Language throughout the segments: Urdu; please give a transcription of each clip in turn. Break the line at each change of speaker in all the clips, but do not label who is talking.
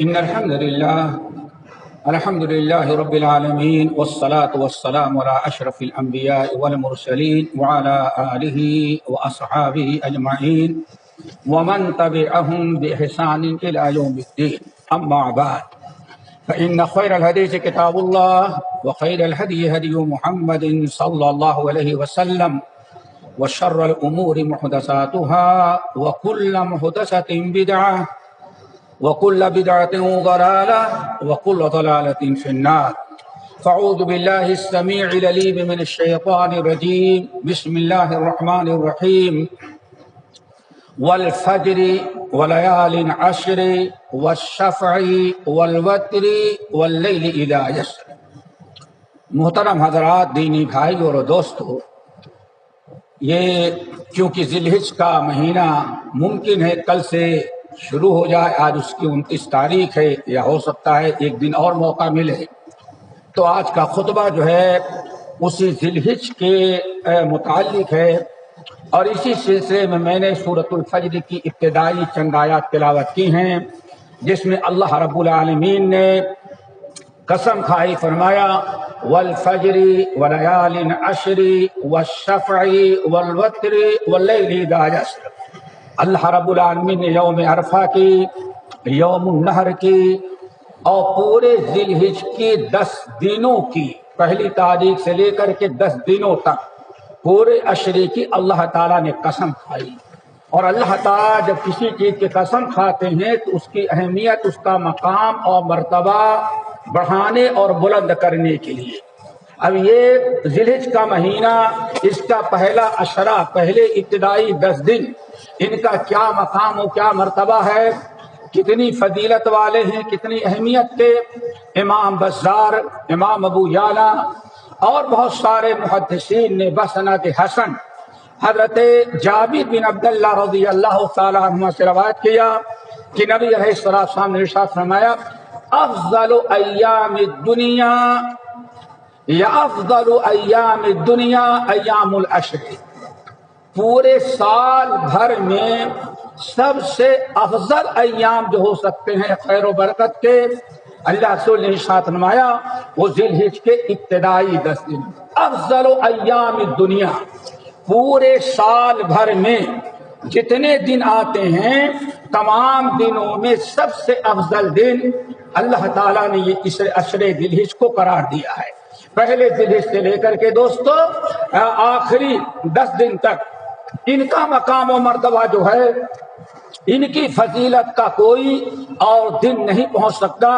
إن الحمد لله رب العالمين، والصلاة والسلام على أشرف الأنبياء والمرسلين وعلى آله وأصحابه أجمعين ومن تبعهم بإحسان إلى يوم الدين. أما بعد، فإن خير الحديث كتاب الله، وخير الهدي هدي محمد صلى الله عليه وسلم، وشر الأمور محدثاتها، وكل محدثة بدعة، وكل بدعة ضلالة، وكل ضلالة في النار. فأعوذ بالله السميع العليم من الشيطان الرجيم. بسم الله الرحمن الرحيم. والفجر وليال عشر والشفع والوتر واللیل اذا یسر. محترم حضرات، دینی بھائی اور دوستو، یہ کیونکہ ذی الحج کا مہینہ ممکن ہے کل سے شروع ہو جائے، آج اس کی 29 تاریخ ہے، یا ہو سکتا ہے ایک دن اور موقع ملے، تو آج کا خطبہ جو ہے اسی ذی الحج کے متعلق ہے، اور اسی سلسلے میں نے سورۃ الفجر کی ابتدائی چند آیات تلاوت کی ہیں، جس میں اللہ رب العالمین نے قسم کھائی، فرمایا والفجر ولیال عشر والشفع والوتر واللیل اذا یسر. اللہ رب العالمین نے یوم عرفہ کی، یوم النحر کی، اور پورے ذی الحج کی 10 دنوں کی، پہلی تاریخ سے لے کر کے 10 دنوں تک پورے عشرے کی اللہ تعالیٰ نے قسم کھائی. اور اللہ تعالیٰ جب کسی چیز کی قسم کھاتے ہیں تو اس کی اہمیت، اس کا مقام اور مرتبہ بڑھانے اور بلند کرنے کے لیے. اب یہ ذی الحج کا مہینہ، اس کا پہلا عشرہ، پہلے ابتدائی 10 دن، ان کا کیا مقام و کیا مرتبہ ہے، کتنی فضیلت والے ہیں، کتنی اہمیت کے. امام بزار، امام ابو یعلا اور بہت سارے محدثین نے بسند حسن حضرت جابر بن عبداللہ رضی اللہ تعالیٰ عنہ سے روایت کیا کہ نبی علیہ السلام نے ارشاد فرمایا افضل ایام الدنیا یا افضل ایام الدنیا ایام العشر. پورے سال بھر میں سب سے افضل ایام جو ہو سکتے ہیں خیر و برکت کے، اللہ رسول نے ارشاد فرمایا وہ ذی الحج کے ابتدائی 10 دن. افضل ایام الدنیا، پورے سال بھر میں جتنے دن آتے ہیں تمام دنوں میں سب سے افضل دن اللہ تعالیٰ نے یہ اس عشرے ذی الحج کو قرار دیا ہے. پہلے ذی الحج سے لے کر کے دوستو آخری 10 دن تک ان کا مقام و مرتبہ جو ہے، ان کی فضیلت کا کوئی اور دن نہیں پہنچ سکتا.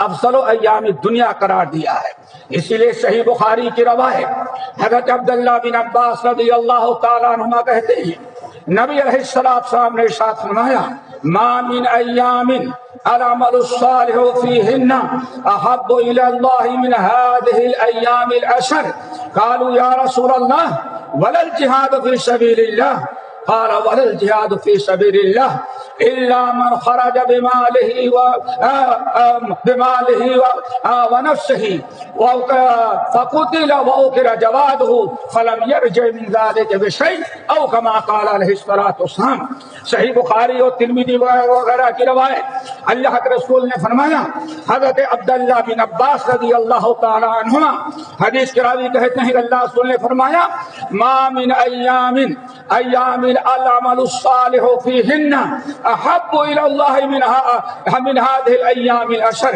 افضل ایام دنیا قرار دیا ہے. اسی لیے صحیح بخاری کی روایت حضرت عبداللہ بن عباس رضی اللہ تعالیٰ عنہما کہتے ہیں نبی علیہ السلام نے ارشاد فرمایا ما من ایام العمل الصالح فیہن احب الی اللہ من هذه الایام العشر. قالوا یا رسول اللہ ولا الجہاد فی سبیل اللہ؟ قال ولا الجهاد في سبيل الله إلا من خرج بماله ونفسه فقتل وأوكل جواده فلم يرجع من ذلك بشيء أو كما قال عليه الصلاة والسلام. صحیح بخاری اور ترمذی وغیرہ کی روایت. اللہ کے رسول نے فرمایا، حضرت عبداللہ بن عباس رضی اللہ تعالی عنہما حدیث کے راوی کہتے ہیں کہ اللہ رسول نے فرمایا ما من ایام العمل الصالح فیہن احب الی اللہ من هذه الایام العشر.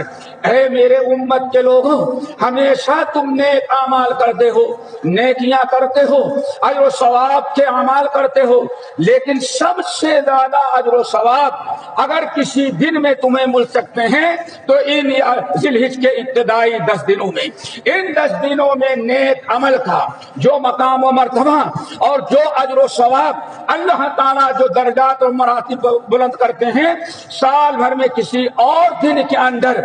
اے میرے امت کے لوگوں، ہمیشہ تم نیک اعمال کرتے ہو، نیکیاں کرتے ہو، اجر و ثواب کے اعمال کرتے ہو، لیکن سب سے زیادہ اجر و ثواب اگر کسی دن میں تمہیں مل سکتے ہیں تو ان ذی الحج کے ابتدائی 10 دنوں میں. ان 10 دنوں میں نیک عمل کا جو مقام و مرتبہ اور جو اجر و ثواب اللہ تعالیٰ جو درجات اور مراتب بلند کرتے ہیں، سال بھر میں کسی اور دن کے اندر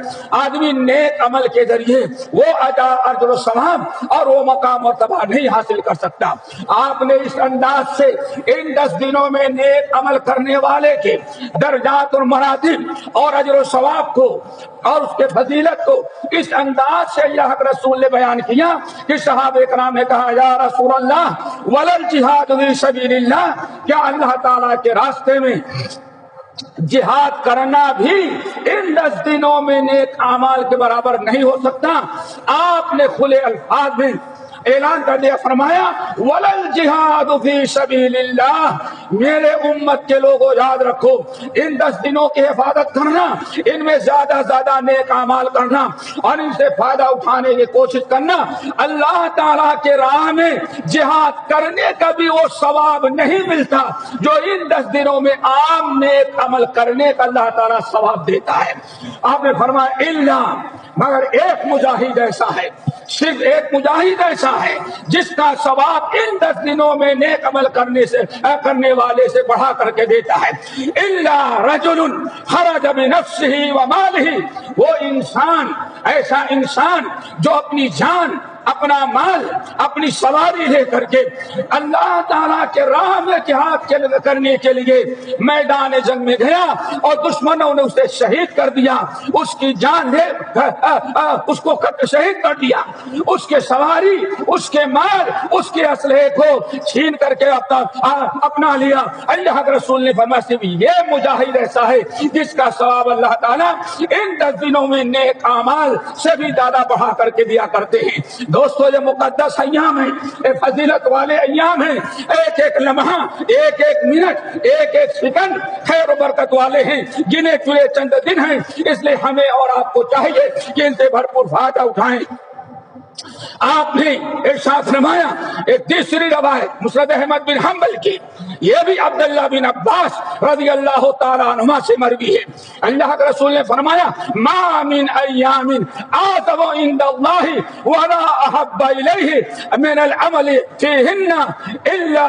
آدمی نیک عمل کے ذریعے وہ اجر و ثواب اور وہ مقام مرتبہ نہیں حاصل کر سکتا. آپ نے اس انداز سے ان 10 دنوں میں نیک عمل کرنے والے کے درجات اور مراتب اور اجر و ثواب کو اور اس کے فضیلت کو اس انداز سے اللہ کے رسول نے بیان کیا کہ صحابہ کرام نے کہا یا رسول اللہ ولا الجہاد فی سبیل اللہ، کیا اللہ تعالیٰ کے راستے میں جہاد کرنا بھی ان 10 دنوں میں نیک اعمال کے برابر نہیں ہو سکتا۔ آپ نے کھلے الفاظ میں اعلان کر دیا، فرمایا وَلَلْ جِهَادُ فِي سَبِيلِ اللَّهِ، میرے امت کے لوگوں یاد رکھو، ان 10 دنوں کی حفاظت کرنا، ان میں زیادہ زیادہ نیک اعمال کرنا اور ان سے فائدہ اٹھانے کی کوشش کرنا، اللہ تعالیٰ کے راہ میں جہاد کرنے کا بھی وہ ثواب نہیں ملتا جو ان 10 دنوں میں عام نیک عمل کرنے کا اللہ تعالیٰ ثواب دیتا ہے۔ آپ نے فرمایا الا، مگر ایک مجاہد ایسا ہے، صرف ایک مجاہد ایسا ہے جس کا ثواب ان 10 دنوں میں نیک عمل کرنے والے سے بڑھا کر کے دیتا ہے۔ الا رجل خرج بنفسه وماله، وہ انسان، ایسا انسان جو اپنی جان، اپنا مال، اپنی سواری لے کر کے اللہ تعالیٰ کے راہ میں جہاد کرنے کے لیے میدان جنگ میں گیا اور دشمنوں نے اسے شہید کر دیا، اس کی جان لے اس کو شہید کر دیا، اس کے سواری، اس کے مال، اس کے اسلحے کو چھین کر کے اپنا لیا۔ اللہ کے رسول نے فرمایا صرف یہ مجاہد ایسا ہے جس کا ثواب اللہ تعالیٰ ان 10 دنوں میں نیک اعمال سے بھی زیادہ بڑھا کر کے دیا کرتے ہیں۔ دوستو یہ مقدس ایام ہیں، یہ فضیلت والے ایام ہیں، ایک ایک لمحہ، ایک ایک منٹ، ایک ایک سیکنڈ خیر و برکت والے ہیں، گنے چنے چند دن ہیں، اس لیے ہمیں اور آپ کو چاہیے کہ ان سے بھرپور فائدہ اٹھائیں۔ آپ نے ارشاد فرمایا، ایک تیسری روایت مسند احمد بن حنبل کی، یہ بھی عبداللہ بن عباس رضی اللہ تعالیٰ عنہما سے مروی ہے۔ اللہ کے رسول نے فرمایا ما من ایام اعظم عند اللہ ولا احب الیہ من العمل فیہن الا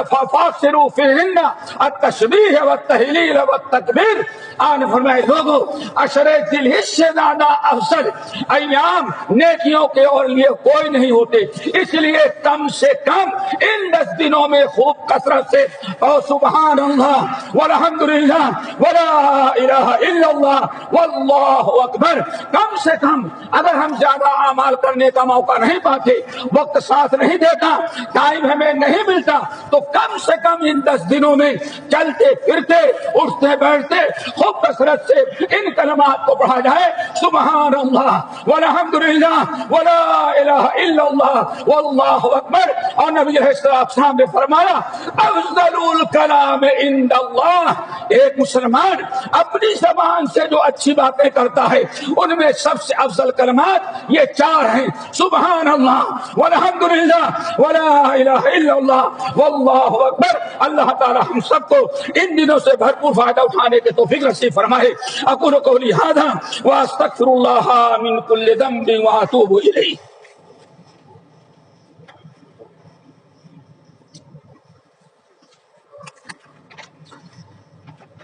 فاکثروا فیہن التسبیح والتہلیل والتکبیر۔ آپ نے فرمایا لوگوں، عشر ذی الحجہ سے زیادہ افضل ایام نیکیوں کے اور لیے کوئی نہیں ہوتے، اس لیے کم سے کم ان 10 دنوں میں خوب کثرت سے اور سبحان اللہ والحمدللہ ولا الہ الا اللہ واللہ اکبر، کم سے کم اگر ہم زیادہ اعمال کرنے کا موقع نہیں پاتے، وقت ساتھ نہیں دیتا، ٹائم ہمیں نہیں ملتا، تو کم سے کم ان 10 دنوں میں چلتے پھرتے اٹھتے بیٹھتے خوب کثرت سے ان کلمات کو پڑھا جائے، سبحان اللہ والحمدللہ ولا الہ الا اللہ واللہ اکبر۔ اور نبی علیہ السلام نے فرمایا افضل الکلام عند اللہ، ایک مسلمان اپنی زبان سے جو اچھی باتیں کرتا ہے ان میں سب سے افضل کلمات یہ 4 ہیں، سبحان اللہ والحمدللہ ولا الہ الا اللہ واللہ اکبر۔ اللہ تعالی ہم سب کو ان دنوں سے بھرپور فائدہ اٹھانے کے توفیق نصیب فرمائے۔ اقول قولی ھذا واستغفر اللہ من کل ذنب واتوب الیہ۔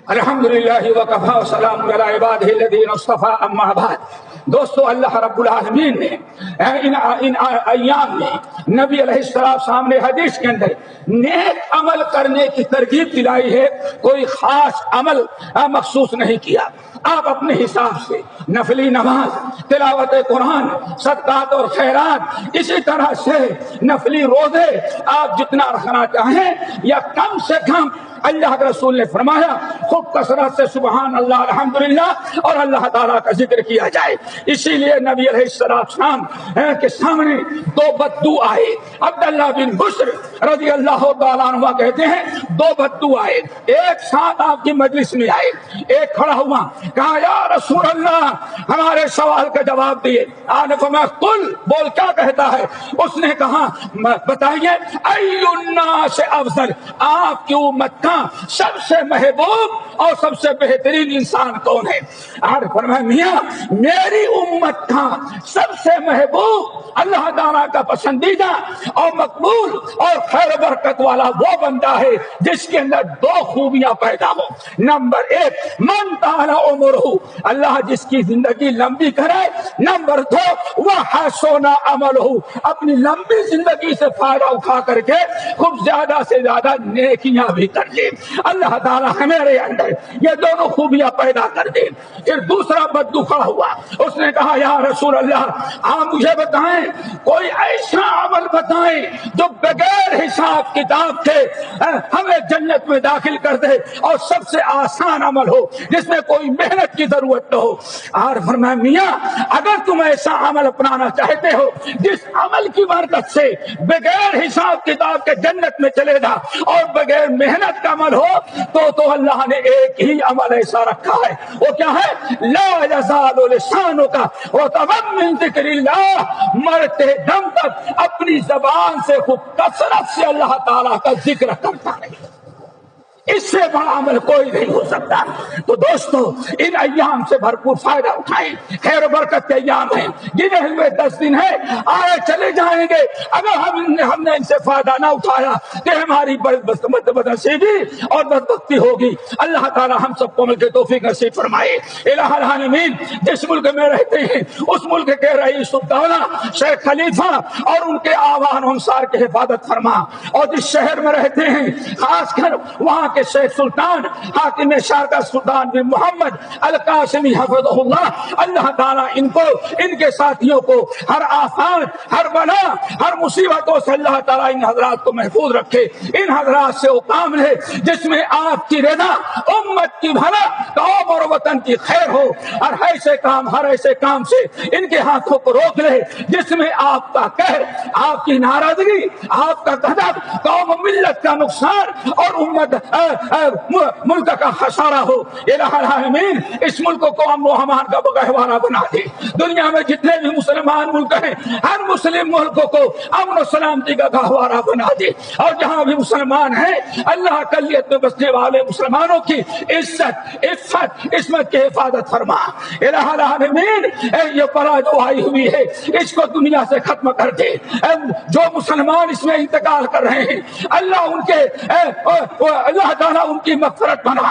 الحمدللہ وکفی وسلام علی عبادہ الذین اصطفی، اما بعد۔ دوستو اللہ رب العالمین نے ان ایام میں نبی علیہ السلام نے حدیث کے اندر نیک عمل کرنے کی ترغیب دلائی ہے، کوئی خاص عمل مخصوص نہیں کیا۔ آپ اپنے حساب سے نفلی نماز، تلاوت قرآن، صدقات اور خیرات، اسی طرح سے نفلی روزے آپ جتنا رکھنا چاہیں یا کم سے کم، اللہ کے رسول نے فرمایا خوب کثرت سے سبحان اللہ الحمدللہ اور اللہ تعالیٰ کا ذکر کیا جائے۔ اسی لیے نبی علیہ السلام کے سامنے 2 بدو آئے، عبداللہ بن بشر رضی اللہ تعالیٰ عنہ کہتے ہیں 2 بدو آئے، ایک ساتھ آپ کی مجلس میں آئے، ایک کھڑا ہوا، کہا یا رسول اللہ ہمارے سوال کا جواب دیے۔ آپ نے فرمایا قل، بول کیا کہتا ہے؟ اس نے کہا بتائیے ای الناس افضل، آپ کی امت کا سب سے محبوب اور سب سے بہترین انسان کون ہے؟ آپ نے فرمایا میاں میری امت کا سب سے محبوب، اللہ تعالیٰ کا پسندیدہ اور مقبول اور خیر و برکت والا وہ بندہ ہے جس کے اندر 2 خوبیاں پیدا ہو۔ نمبر 1 من طال عمرہ، اللہ جس کی زندگی لمبی کرے۔ نمبر 2 وحسن عملہ، اپنی لمبی زندگی سے فائدہ اٹھا کر کے خوب زیادہ سے زیادہ نیکیاں بھی کر لے۔ اللہ تعالیٰ ہمارے اندر یہ دونوں خوبیاں پیدا کر دے۔ پھر دوسرا بدو کھڑا ہوا، اس نے کہا یا رسول اللہ آپ مجھے بتائیں کوئی ایسا عمل بتائیں جو بغیر حساب کتاب کے ہمیں جنت میں داخل کر دے، اور سب سے آسان عمل ہو جس میں کوئی محنت کی ضرورت نہ ہو۔ اور فرمایا میاں اگر تم ایسا عمل اپنانا چاہتے ہو جس عمل کی برکت سے بغیر حساب کتاب کے جنت میں چلے گا اور بغیر محنت کا عمل ہو تو اللہ نے ایک ہی عمل ایسا رکھا ہے، وہ کیا ہے؟ لا یزال لسانک رطبا من ذکر اللہ، مرتے دم تک اپنی زبان سے خوب کثرت سے اللہ تعالیٰ کا ذکر کرتا رہے، اس سے بڑا عمل کوئی نہیں ہو سکتا۔ تو دوستو ان ایام سے بھرپور فائدہ اٹھائیں، خیر و برکت کے ایام ہیں، گنے ہوئے 10 دن ہیں، آئے چلے جائیں گے، اگر ہم نے ان سے فائدہ نہ اٹھایا کہ ہماری بدنصیبی اور بدبختی ہوگی۔ اللہ تعالی ہم سب کو عمل کی توفیق نصیب فرمائے۔ الہ العالمین جس ملک میں رہتے ہیں اس ملک کے رئیس الدولہ شیخ خلیفہ اور ان کے آوان و انصار کی حفاظت فرما، اور جس شہر میں رہتے ہیں خاص کر وہاں کے شیخ سلطان حاکم شارقہ سلطان بن محمد القاسمی حفظہ اللہ، اللہ تعالیٰ ان کو ان کے ساتھیوں کو ہر آفات، ہر بلا، ہر مصیبتوں سے اللہ تعالیٰ ان حضرات کو محفوظ رکھے۔ ان حضرات سے وہ کام لے جس میں آپ کی رضا، امت کی بھلا، قوم اور وطن کی خیر ہو، اور ہر ایسے کام سے ان کے ہاتھوں کو روک لے جس میں آپ کا قہر، آپ کی ناراضگی، آپ کا غضب، قوم و ملت کا نقصان اور امت ملک کا خسارہ ہو۔ الہ العالمین اس ملک کو امن و امان کا گہوارہ بنا دے۔ دنیا میں جتنے بھی مسلمان ملک ہیں ہر مسلم ملک کو امن و سلامتی کا گہوارہ بنا دے، اور جہاں بھی مسلمان ہیں اللہ اقلیت میں بسنے والے مسلمانوں کی عزت، عفت، عصمت کی حفاظت فرما۔ الہ العالمین یہ بلا جو آئی ہوئی ہے اس کو دنیا سے ختم کر دے۔ جو مسلمان اس میں انتقال کر رہے ہیں اللہ تعالیٰ ان کی مغفرت بنا،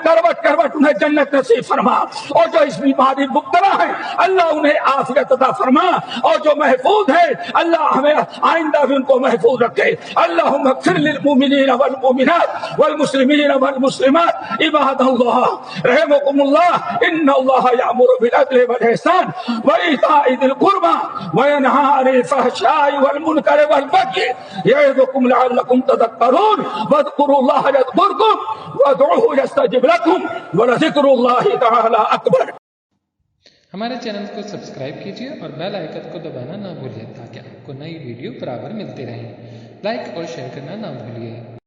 کروٹ کروٹ انہیں جنت نصیب فرما، اور جو اس بیماری مبتلا ہے اللہ انہیں عافیت عطا فرما، اور جو محفوظ ہے اللہ ہمیں آئندہ بھی ان کو محفوظ رکھے۔ اللہم اغفر للمؤمنین والمؤمنات والمسلمین والمسلمات عباد اللہ رحمکم اللہ ان اللہ یأمر بالعدل والإحسان وإیتاء ذی القربى وینہی عن الفحشاء والمنکر والبغی یعظکم لعلکم تذکرون واذکروا اللہ یذکرکم وادعوہ یستجب لکم ولذکر اللہ تعالی اکبر۔
ہمارے چینل کو سبسکرائب کیجیے اور بیل آئیکن کو دبانا نہ بھولیے تاکہ آپ کو نئی ویڈیو برابر ملتی رہیں۔ لائک اور شیئر کرنا نہ بھولیے۔